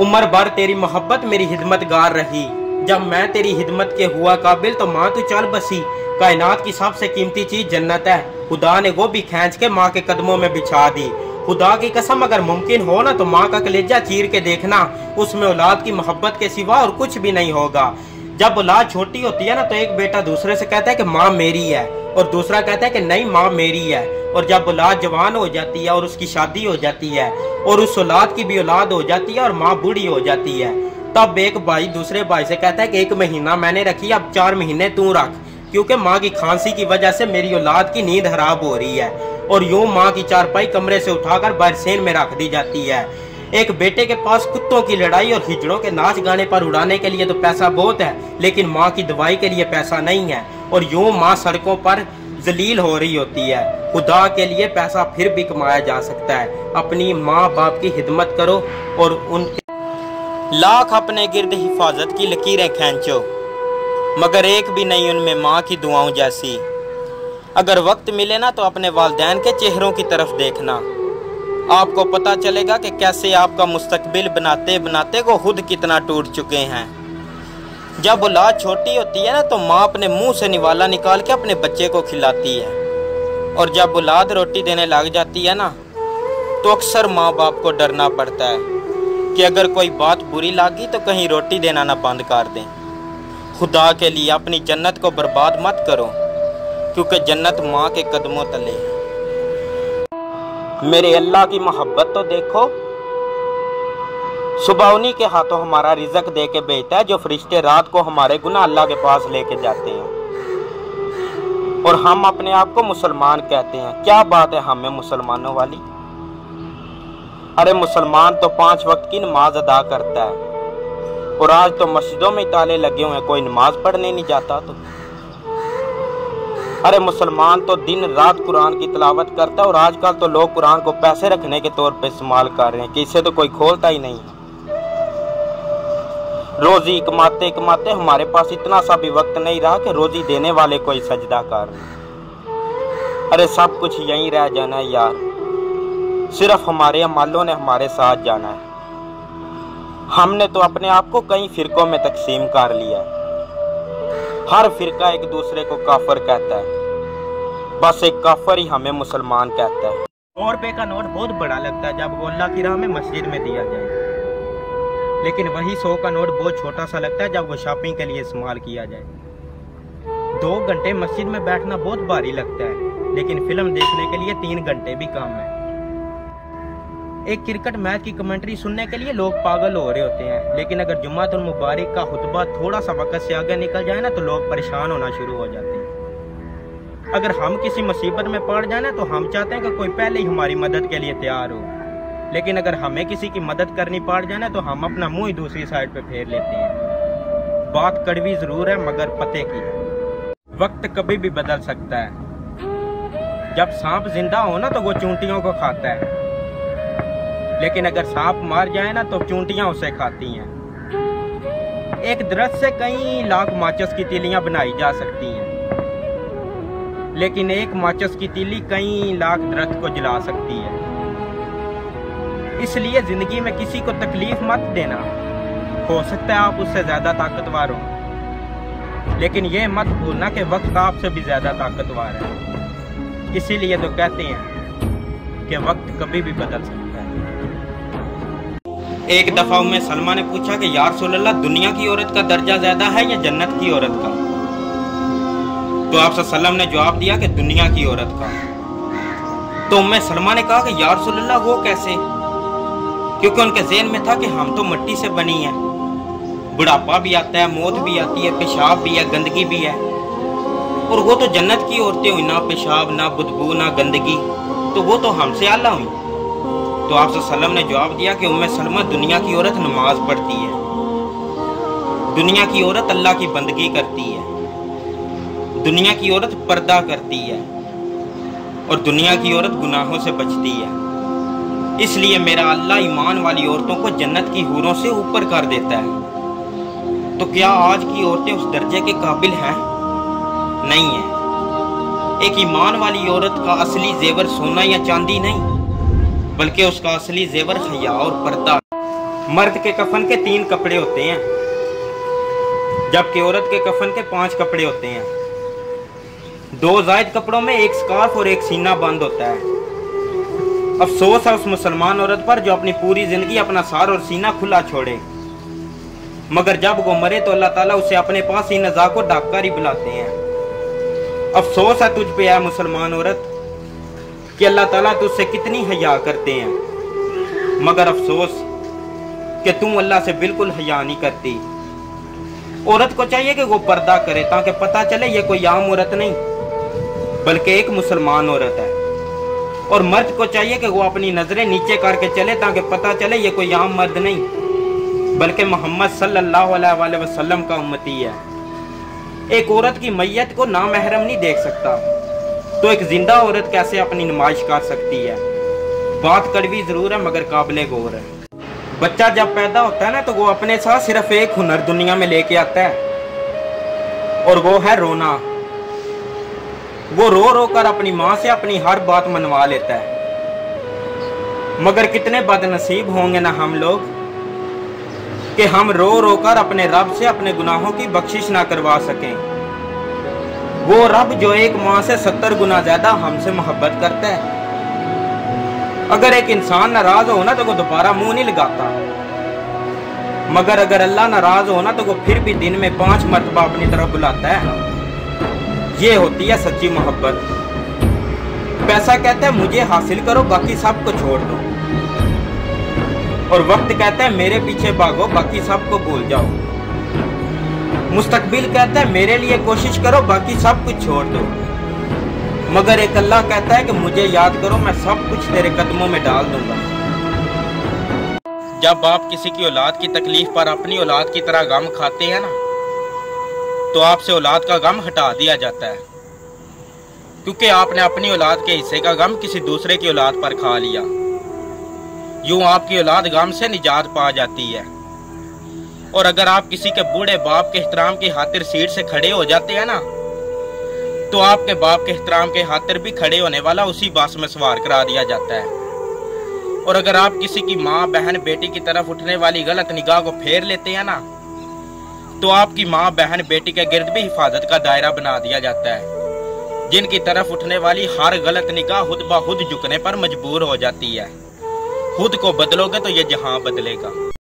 उम्र भर तेरी मोहब्बत मेरी हिदमत गार रही। जब मैं तेरी हिदमत के हुआ काबिल तो माँ तू चल बसी। कायनात की सबसे कीमती चीज जन्नत है, खुदा ने वो भी खींच के माँ के कदमों में बिछा दी। खुदा की कसम अगर मुमकिन हो ना तो माँ का कलेजा चीर के देखना, उसमें औलाद की मोहब्बत के सिवा और कुछ भी नहीं होगा। जब औलाद छोटी होती है ना तो एक बेटा दूसरे से कहता है कि माँ मेरी है, और दूसरा कहता है कि नहीं माँ मेरी है। और जब औलाद जवान हो जाती है और उसकी शादी हो जाती है और उस औलाद की भी औलाद हो जाती है और माँ बूढ़ी हो जाती है, तब एक भाई दूसरे भाई से कहता है कि 1 महीना मैंने रखी, अब 4 महीने तू रख, क्योंकि माँ की खांसी की वजह से मेरी औलाद की नींद खराब हो रही है। और यूं माँ की चारपाई कमरे से उठाकर बरसेन में रख दी जाती है। एक बेटे के पास कुत्तों की लड़ाई और हिजड़ों के नाच गाने पर उड़ाने के लिए तो पैसा बहुत है, लेकिन माँ की दवाई के लिए पैसा नहीं है। और यूं माँ सड़कों पर जलील हो रही होती है। खुदा के लिए पैसा फिर भी कमाया जा सकता है। अपनी माँ बाप की खिदमत करो और उनके लाख अपने गिर्द हिफाजत की लकीरें खींचो, मगर एक भी नहीं उनमें माँ की दुआओं जैसी। अगर वक्त मिले ना तो अपने वालिदैन के चेहरों की तरफ देखना, आपको पता चलेगा कि कैसे आपका मुस्तकबिल बनाते बनाते वो खुद कितना टूट चुके हैं। जब औलाद छोटी होती है ना तो माँ अपने मुंह से निवाला निकाल के अपने बच्चे को खिलाती है, और जब औलाद रोटी देने लग जाती है ना तो अक्सर माँ बाप को डरना पड़ता है कि अगर कोई बात बुरी लगी तो कहीं रोटी देना ना बंद कर दें। खुदा के लिए अपनी जन्नत को बर्बाद मत करो, क्योंकि जन्नत माँ के कदमों तले है। मेरे अल्लाह की मोहब्बत तो देखो, सुबह उन्हीं के हाथों हमारा रिज़्क दे के भेजता है जो फरिश्ते रात को हमारे गुनाह अल्लाह के पास लेके जाते हैं। और हम अपने आप को मुसलमान कहते हैं। क्या बात है हमें मुसलमानों वाली। अरे मुसलमान तो 5 वक्त की नमाज अदा करता है, और आज तो मस्जिदों में ताले लगे हुए हैं, कोई नमाज पढ़ने नहीं जाता। तो अरे मुसलमान तो दिन रात कुरान की तिलावत करता है, और आजकल तो लोग कुरान को पैसे रखने के तौर पे इस्तेमाल कर रहे हैं कि इसे तो कोई खोलता ही नहीं। रोजी कमाते कमाते हमारे पास इतना सा भी वक्त नहीं रहा कि रोजी देने वाले को ही सजदा कर। अरे सब कुछ यहीं रह जाना है यार, सिर्फ हमारे अमालों ने हमारे साथ जाना है। हमने तो अपने आप को कई फिरकों में तकसीम कर लिया है। हर फिरका एक दूसरे को काफर कहता है, बस एक काफर ही हमें मुसलमान कहता है। 100 रुपए का नोट बहुत बड़ा लगता है जब वो अल्लाह की राह में मस्जिद में दिया जाए, लेकिन वही 100 का नोट बहुत छोटा सा लगता है जब वो शॉपिंग के लिए इस्तेमाल किया जाए। 2 घंटे मस्जिद में बैठना बहुत भारी लगता है, लेकिन फिल्म देखने के लिए 3 घंटे भी कम है। एक क्रिकेट मैच की कमेंट्री सुनने के लिए लोग पागल हो रहे होते हैं, लेकिन अगर जुम्मातुल मुबारक का खुतबा थोड़ा सा वक्त से आगे निकल जाए ना तो लोग परेशान होना शुरू हो जाते हैं। अगर हम किसी मुसीबत में पड़ जाए ना तो हम चाहते हैं कि कोई पहले ही हमारी मदद के लिए तैयार हो, लेकिन अगर हमें किसी की मदद करनी पड़ जाए ना तो हम अपना मुंह ही दूसरी साइड पे फेर लेते हैं। बात कड़वी जरूर है मगर पते की है। वक्त कभी भी बदल सकता है। जब सांप जिंदा हो ना तो वो चूंटियों को खाता है, लेकिन अगर सांप मार जाए ना तो चूंटियां उसे खाती हैं। एक दरख्त से कई लाख माचिस की तीलियां बनाई जा सकती हैं, लेकिन एक माचिस की तीली कई लाख दरख्त को जला सकती है। इसलिए जिंदगी में किसी को तकलीफ मत देना। हो सकता है आप उससे ज्यादा ताकतवर हो, लेकिन ये मत भूलना कि वक्त आपसे भी ज्यादा ताकतवर है। इसीलिए तो कहते हैं कि वक्त कभी भी बदल सकता है। एक दफा उम्मे सलमा ने पूछा कि या रसूल अल्लाह, दुनिया की औरत का दर्जा ज्यादा है या जन्नत की औरत का? तो आप सल्लल्लाहु ने जवाब दिया कि दुनिया की औरत का। तो उम्मे सलमा ने कहा कि या रसूल अल्लाह वो कैसे? क्योंकि उनके ज़हन में था कि हम तो मिट्टी से बनी हैं, बुढ़ापा भी आता है, मौत भी आती है, पेशाब भी है, गंदगी भी है, और वो तो जन्नत की औरतें हुई, ना पेशाब ना बदबू ना गंदगी, तो वो तो हमसे आला हुई। तो आप सल्लम ने जवाब दिया कि उम्मे सलमा, दुनिया की औरत नमाज पढ़ती है, दुनिया की औरत अल्लाह की बंदगी करती है, दुनिया की औरत पर्दा करती है, और दुनिया की औरत गुनाहों से बचती है। इसलिए मेरा अल्लाह ईमान वाली औरतों को जन्नत की हूरों से ऊपर कर देता है। तो क्या आज की औरतें उस दर्जे के काबिल हैं? नहीं है। एक ईमान वाली औरत का असली जेवर सोना या चांदी नहीं, बल्कि उसका असली जेवर हया और पर्दा। मर्द के कफन के 3 कपड़े होते हैं, जबकि औरत के कफन के 5 कपड़े होते हैं। 2 जायद कपड़ों में एक स्कार्फ और एक सीना बंद होता है। अफसोस है उस मुसलमान औरत पर जो अपनी पूरी जिंदगी अपना सार और सीना खुला छोड़े, मगर जब वो मरे तो अल्लाह ताला उसे अपने पास ही नज़ा को डाककर ही बुलाते हैं। अफसोस है तुझ पे है मुसलमान औरत कि अल्लाह ताला तुझसे कितनी हया करते हैं, मगर अफसोस कि तुम अल्लाह से बिल्कुल हया नहीं करती। औरत को चाहिए कि वो पर्दा करे ताकि पता चले ये कोई आम औरत नहीं बल्कि एक मुसलमान औरत है, और मर्द को चाहिए कि वो अपनी नजरें नीचे करके चले ताकि पता चले ये कोई आम मर्द नहीं बल्कि मोहम्मद सल्लल्लाहु अलैहि वसल्लम का उम्मती है। एक औरत की मैयत को नामहरम नहीं देख सकता तो एक जिंदा औरत कैसे अपनी नुमाइश कर सकती है। बात कड़वी जरूर है मगर काबिले गौर है। बच्चा जब पैदा होता है ना तो वो अपने साथ सिर्फ एक हुनर दुनिया में लेके आता है और वो है रोना। वो रो रो कर अपनी माँ से अपनी हर बात मनवा लेता है, मगर कितने बदनसीब होंगे ना हम लोग कि हम रो रो कर अपने रब से अपने गुनाहों की बख्शिश ना करवा सकें। वो रब जो एक माँ से 70 गुना ज्यादा हमसे मोहब्बत करता है। अगर एक इंसान नाराज हो ना तो वो दोबारा मुंह नहीं लगाता, मगर अगर अल्लाह नाराज हो ना तो वो फिर भी दिन में 5 मरतबा अपनी तरफ बुलाता है। ये होती है सच्ची मोहब्बत। पैसा कहता है मुझे हासिल करो बाकी सबको छोड़ दो, और वक्त कहता है मेरे पीछे भागो बाकी सबको भूल जाओ। मुस्तकबिल कहता है मेरे लिए कोशिश करो बाकी सब कुछ छोड़ दो, मगर एक अल्लाह कहता है कि मुझे याद करो मैं सब कुछ तेरे कदमों में डाल दूंगा। जब आप किसी की औलाद की तकलीफ पर अपनी औलाद की तरह गम खाते हैं ना तो आपसे औलाद का गम हटा दिया जाता है, क्योंकि आपने अपनी औलाद के हिस्से का गम किसी दूसरे की औलाद पर खा लिया। यूं आपकी औलाद गम से निजात पा जाती है। और अगर आप किसी के बूढ़े बाप के एहतराम की खातिर सीट से खड़े हो जाते हैं ना तो आपके बाप के एहतराम के खातिर भी खड़े होने वाला उसी बस में सवार करा दिया जाता है। और अगर आप किसी की माँ बहन बेटी की तरफ उठने वाली गलत निगाह को फेर लेते हैं ना तो आपकी माँ बहन बेटी के गिर्द भी हिफाजत का दायरा बना दिया जाता है, जिनकी तरफ उठने वाली हर गलत निगाह खुद ब खुद झुकने पर मजबूर हो जाती है। खुद को बदलोगे तो ये जहां बदलेगा।